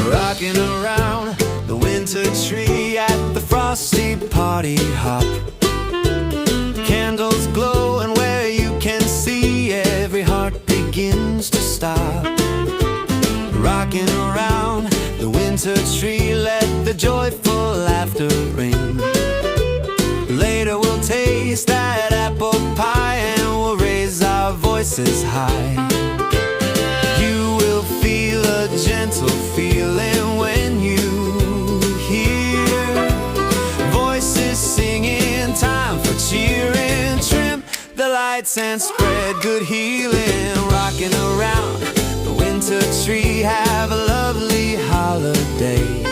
Rocking around the winter tree at the frosty party hop. Candles glow and where you can see every heart begins to stop. Rocking around the winter tree, let the joyful laughter ring. Later we'll taste that apple pie and we'll raise our voices high. You will feel a gentle feeling when you hear voices singing, time for cheering. Trim the lights and spread good healing. Rocking around the winter tree, have a lovely holiday.